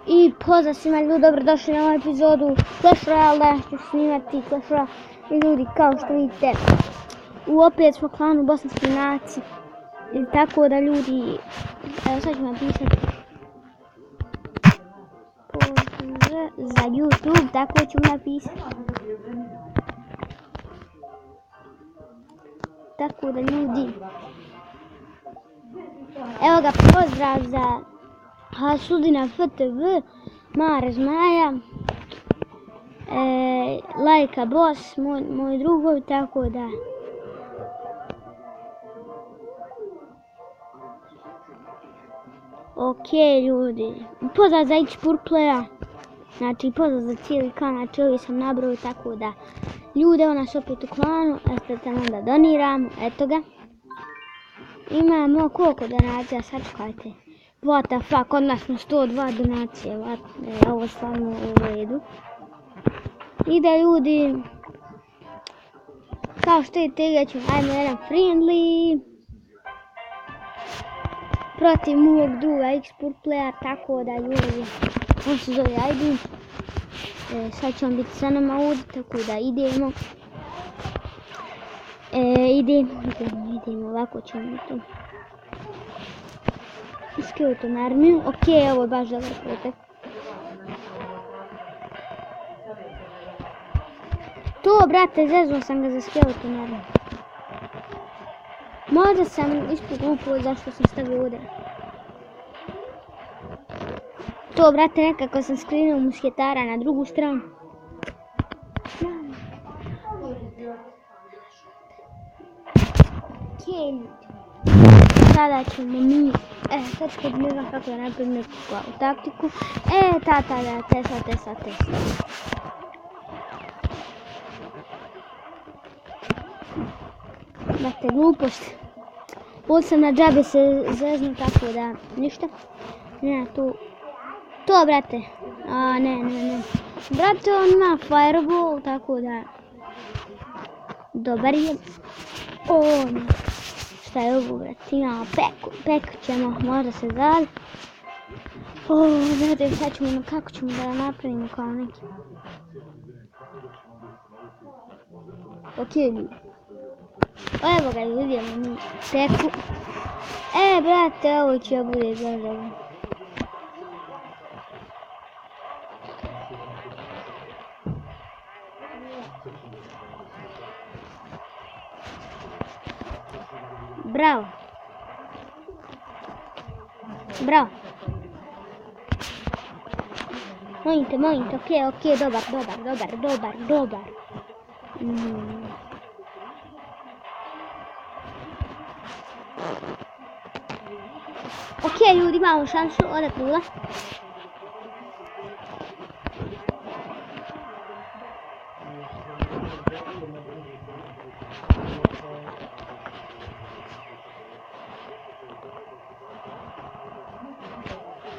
I pozdrav svima ljudi, dobrodošli na ovu epizodu Clash Royale. Da ću snimati Clash Royale. I ljudi, kao što vidite, opet smo klanu bosanski naci. I tako da ljudi, evo sad ću napisati pozdrav za YouTube, tako ću napisati. Tako da ljudi, evo ga, pozdrav za Hasudina FTV, Mare Zmaja, Lajka Boss, moj drugovi, tako da. Ok ljudi, pozdrav za X-Purplaya, znači pozdrav za cijeli klan, znači ovi sam nabrojio, tako da. Ljudi, evo nas opet u klanu, tamo da doniramo, eto ga. Imamo koliko donacija, sačekajte. What the fuck, od nas smo 102 donacije, ovo stvarno u redu. I da ljudi, kao što vidite, igraćemo, ajmo jedan friendly. Protiv mog druga X-Purplaya, tako da ljudi, on se zove ID. Sad će on biti sa nama ovdje, tako da idemo. Idemo, ovako ćemo to. Skeleton armiju, ok, ovo je baš dobar protek. To, brate, zeznuo sam ga za skeleton armiju. Možda sam ispod upao zašto sam stavio udar. To, brate, nekako sam skrinuo musketara na drugu stranu. Ok, ljudi. Sada ćemo mi, sad ću ne znam kako da napravim neku taktiku. Tesla. Brate, glupost. Ovdje sam na džabe se zeznu, tako da ništa. Ne, to, brate. Ne. Brate, on ima fireball, tako da. Dobar je. Ne. Šta je ovo, brate? Imamo peku ćemo, možda se zali. Brate, sad ćemo, kako ćemo da napravimo kao neki. Ok, ljudi. Evo ga, vidimo mi peku. Brate, ovo će ja bude zažavno. Bravo. Mojite, ok, dobar. Ok, ljudi, imamo šansu, ode kula.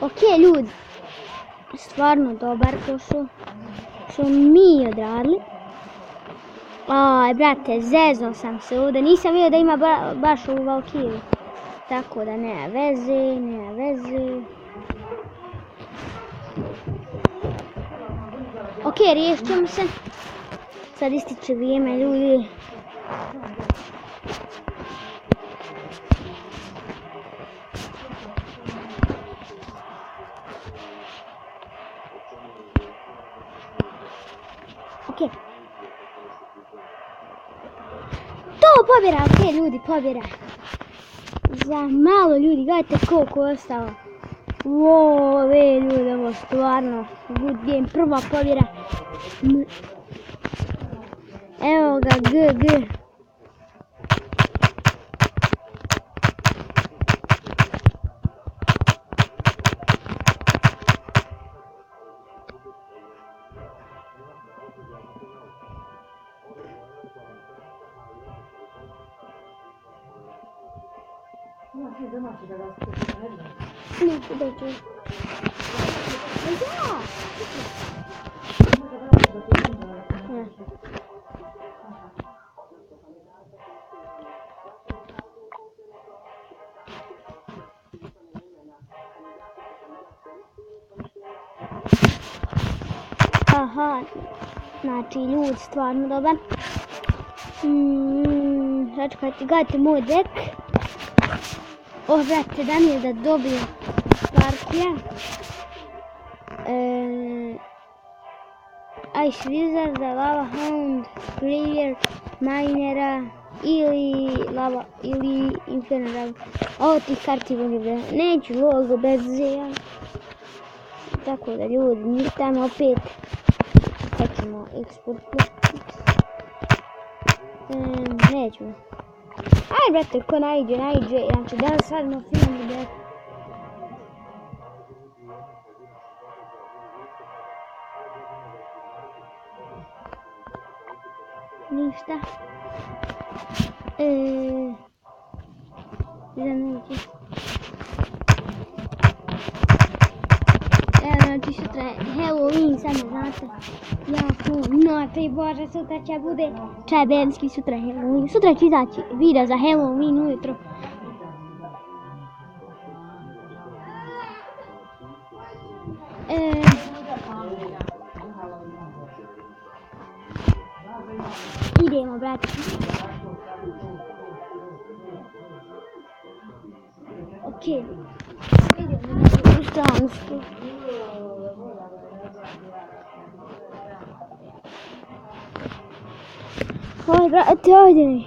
Ok, ljudi, stvarno dobar to su mi odradili. Brate, zeznuo sam se ovdje, nisam vidio da ima baš ovu Valkyriju. Tako da nema veze. Ok, riješit ćemo se. Sad ističe vrijeme, ljudi. Ok. To pobjera, ok ljudi, pobjera. Za malo ljudi, gledajte koliko je ostalo. Ljudi, ovo stvarno good game, prva pobjera. Evo ga, GG. haha, znači ljud stvarno dobar. Sačekajte, gledajte moj dek. Brate, da mi je da dobijem partija. Ice Wizarda, Lava Hound, Graveyard, Minera ili Infernal. Ovo tih karti mogu da neću logo bez zeja. Tako da ljudi, nistajmo opet. Sad ćemo export plus x. Nećemo. Aj brate, ko najđe. Znači da sad na filmu da... Ništa. Zanući. Znači sutra je Halloween, samo znate. Znate, bože, sutra će bude čabenski, sutra je Halloween. Sutra će izaći video za Halloween ujutro. Idemo, brate. Okej. Idemo na drugu stranu. Oj, brate, ovdje mi.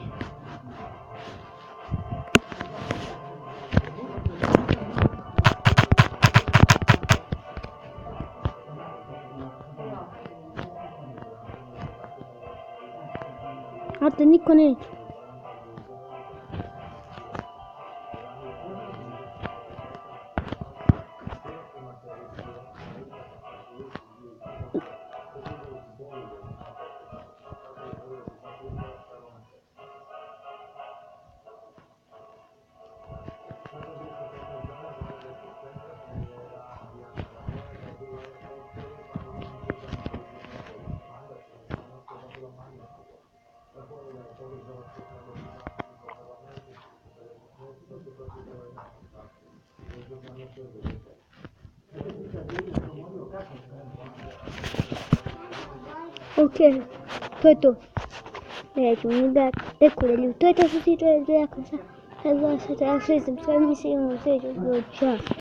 Brate, niko neće. Okej, to je to. Neću mi dati dekolelju. To je to što se tiče deka. Sad gledam, sve sam sve mislim u sljedeću. Ćao.